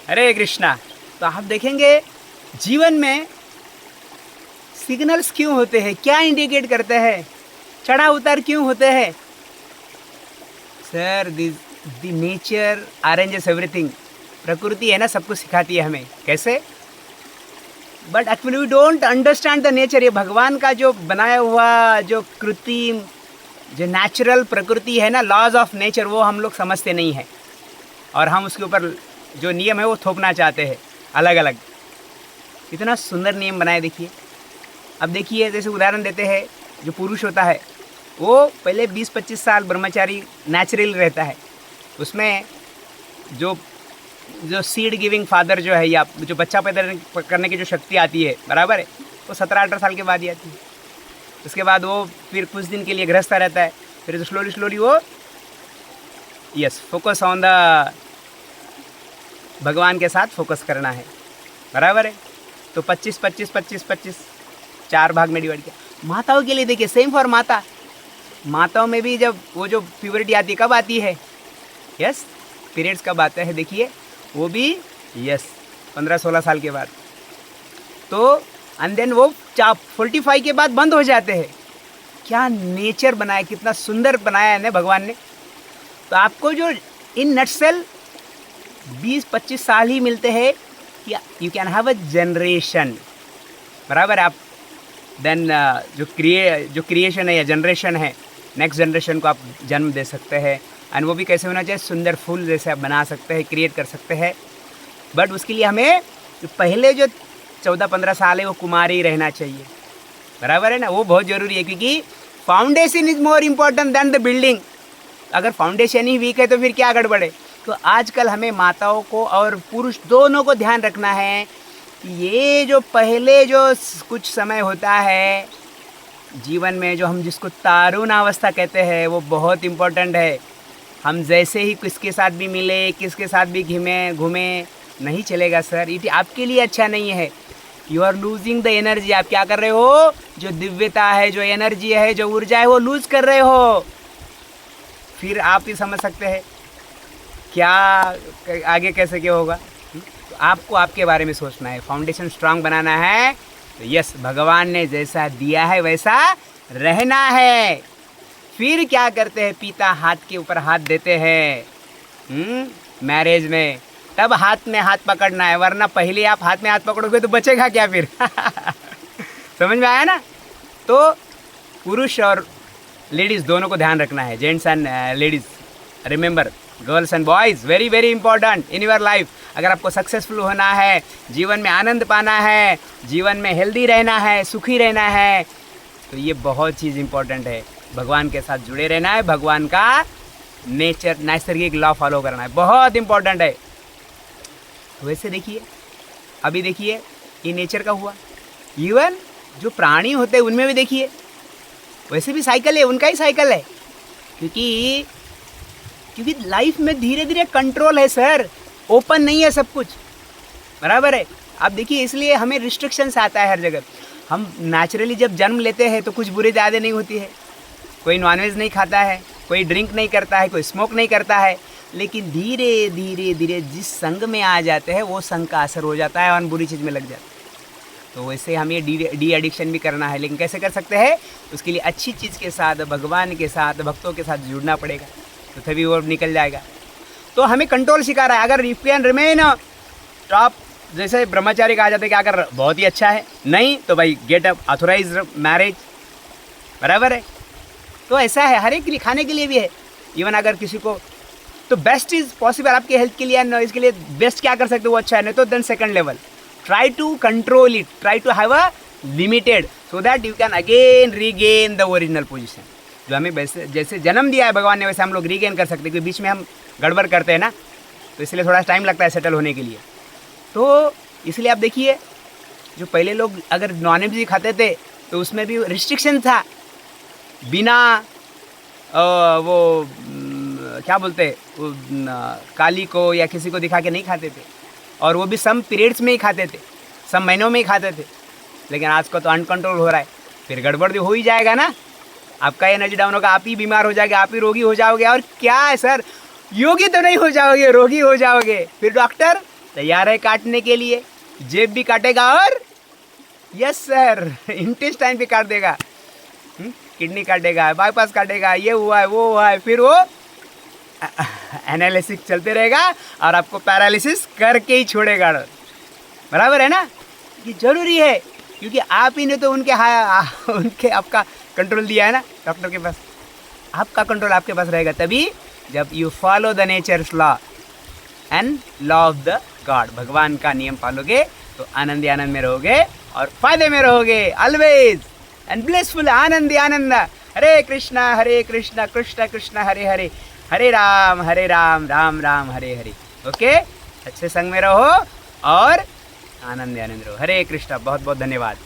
हरे कृष्णा। तो आप देखेंगे जीवन में सिग्नल्स क्यों होते हैं, क्या इंडिकेट करते हैं, चढ़ाव उतार क्यों होते हैं। Sir the nature arranges everything. प्रकृति है ना, सब कुछ सिखाती है हमें कैसे। But actually we don't understand the nature. ये भगवान का जो बनाया हुआ जो कृत्रिम जो नेचुरल प्रकृति है ना, लॉज ऑफ नेचर, वो हम लोग समझते नहीं हैं और हम उसके ऊपर जो नियम है वो थोपना चाहते हैं अलग अलग। इतना सुंदर नियम बनाए देखिए। अब देखिए जैसे उदाहरण देते हैं, जो पुरुष होता है वो पहले 20-25 साल ब्रह्मचारी नेचुरल रहता है। उसमें जो सीड गिविंग फादर जो है या जो बच्चा पैदा करने की जो शक्ति आती है, बराबर है, वो 17-18 साल के बाद ही आती है। उसके बाद वो फिर कुछ दिन के लिए गृहस्थ रहता है, फिर स्लोली वो फोकस ऑन द भगवान के साथ फोकस करना है, बराबर है। तो 25-25-25-25 4 भाग में डिवाइड किया। माताओं के लिए देखिए सेम फॉर माताओं में भी जब वो जो प्यूबर्टी आती है कब आती है, यस, पीरियड्स कब आते हैं देखिए, वो भी यस 15-16 साल के बाद। तो एंड देन वो 45 के बाद बंद हो जाते हैं। क्या नेचर बनाया, कितना सुंदर बनाया है ना भगवान ने। तो आपको जो इन नटसेल 20-25 साल ही मिलते हैं कि you can have a generation, बराबर। आप देन जो क्रिएशन है या जनरेशन है, नेक्स्ट जनरेशन को आप जन्म दे सकते हैं। एंड वो भी कैसे होना चाहिए, सुंदर फूल जैसे आप बना सकते हैं, क्रिएट कर सकते हैं। बट उसके लिए हमें जो पहले जो 14-15 साल है वो कुमार ही रहना चाहिए, बराबर है ना। वो बहुत ज़रूरी है क्योंकि foundation is more important than the building. अगर फाउंडेशन ही वीक है तो फिर क्या गड़बड़ है। तो आजकल हमें माताओं को और पुरुष दोनों को ध्यान रखना है कि ये जो पहले जो कुछ समय होता है जीवन में, जो हम जिसको तारुण अवस्था कहते हैं, वो बहुत इम्पोर्टेंट है। हम जैसे ही किसके साथ भी मिले, किसके साथ भी घूमे नहीं चलेगा सर, ये आपके लिए अच्छा नहीं है। You are losing the energy. आप क्या कर रहे हो, जो दिव्यता है, जो एनर्जी है, जो ऊर्जा है, वो लूज कर रहे हो। फिर आप ही समझ सकते हैं क्या आगे कैसे क्या होगा। तो आपको आपके बारे में सोचना है, फाउंडेशन स्ट्रांग बनाना है। तो यस, भगवान ने जैसा दिया है वैसा रहना है। फिर क्या करते हैं, पिता हाथ के ऊपर हाथ देते हैं मैरिज में, तब हाथ में हाथ पकड़ना है, वरना पहले आप हाथ में हाथ पकड़ोगे तो बचेगा क्या फिर। समझ में आया ना। तो पुरुष और लेडीज़ दोनों को ध्यान रखना है, gents and ladies. Remember, girls and boys, very very important in your life. अगर आपको सक्सेसफुल होना है, जीवन में आनंद पाना है, जीवन में हेल्दी रहना है, सुखी रहना है, तो ये बहुत चीज़ इंपॉर्टेंट है। भगवान के साथ जुड़े रहना है, भगवान का नेचर नैसर्गिक लॉ फॉलो करना है, बहुत इंपॉर्टेंट है। वैसे देखिए, अभी देखिए ये नेचर का हुआ, इवन जो प्राणी होते हैं उनमें भी देखिए वैसे भी साइकिल है, उनका ही साइकिल है। क्योंकि लाइफ में धीरे धीरे कंट्रोल है सर, ओपन नहीं है सब कुछ, बराबर है। आप देखिए इसलिए हमें रिस्ट्रिक्शंस आता है हर जगह। हम नेचुरली जब जन्म लेते हैं तो कुछ बुरी आदतें नहीं होती है, कोई नॉनवेज नहीं खाता है, कोई ड्रिंक नहीं करता है, कोई स्मोक नहीं करता है। लेकिन धीरे धीरे धीरे जिस संग में आ जाते हैं वो संग का असर हो जाता है और बुरी चीज़ में लग जाता है। तो वैसे हमें डी एडिक्शन भी करना है, लेकिन कैसे कर सकते हैं, उसके लिए अच्छी चीज़ के साथ, भगवान के साथ, भक्तों के साथ जुड़ना पड़ेगा, तो तभी वो निकल जाएगा। तो हमें कंट्रोल सिखा रहा है। अगर यू कैन रिमेन टॉप, जैसे ब्रह्मचारी कहा जाता है कि अगर बहुत ही अच्छा है, नहीं तो भाई गेट अप, ऑथोराइज मैरिज, बराबर है। तो ऐसा है, हर एक के लिए, खाने के लिए भी है। इवन अगर किसी को तो बेस्ट इज़ पॉसिबल आपके हेल्थ के लिए, इसके लिए बेस्ट क्या कर सकते हो वो अच्छा है, नहीं तो then second level try to control it, try to have a limited, so that you can again regain the original position. जो हमें वैसे जैसे जन्म दिया है भगवान ने, वैसे हम लोग रीगेन कर सकते हैं, क्योंकि बीच में हम गड़बड़ करते हैं ना, तो इसलिए थोड़ा टाइम लगता है सेटल होने के लिए। तो इसलिए आप देखिए, जो पहले लोग अगर नॉनवेज भी खाते थे तो उसमें भी रिस्ट्रिक्शन था, बिना वो क्या बोलते, काली को या किसी को दिखा के नहीं खाते थे, और वो भी सम पीरियड्स में ही खाते थे, सम महीनों में ही खाते थे। लेकिन आज को तो अनकंट्रोल हो रहा है, फिर गड़बड़ भी हो ही जाएगा ना। आपका एनर्जी डाउन होगा, आप ही बीमार हो जाएंगे, आप ही रोगी हो जाओगे। और क्या है सर, योगी तो नहीं हो जाओगे, रोगी हो जाओगे। फिर डॉक्टर तैयार है काटने के लिए। जेब भी काटेगा और यस सर इंटेस्टाइन भी काट देगा, किडनी काटेगा, बाईपास काटेगा, ये हुआ है वो हुआ है, फिर वो एनालिसिस चलते रहेगा और आपको पैरालिसिस करके ही छोड़ेगा। बराबर है ना? ये जरूरी है क्योंकि आप ही ने तो उनके आपका कंट्रोल दिया है ना डॉक्टर के पास। आपका कंट्रोल आपके पास रहेगा तभी जब you follow the natures law and law of the God, भगवान का नियम पालोगे तो आनंद आनंद में रहोगे और फायदे में रहोगे always and blissful. Anand Anand. Hare Krishna Krishna Krishna Hare Hare, Hare Ram Ram Ram Hare Hare. Okay, अच्छे संग में रहो और आनंद आनंद रहो। हरे कृष्णा। बहुत बहुत धन्यवाद।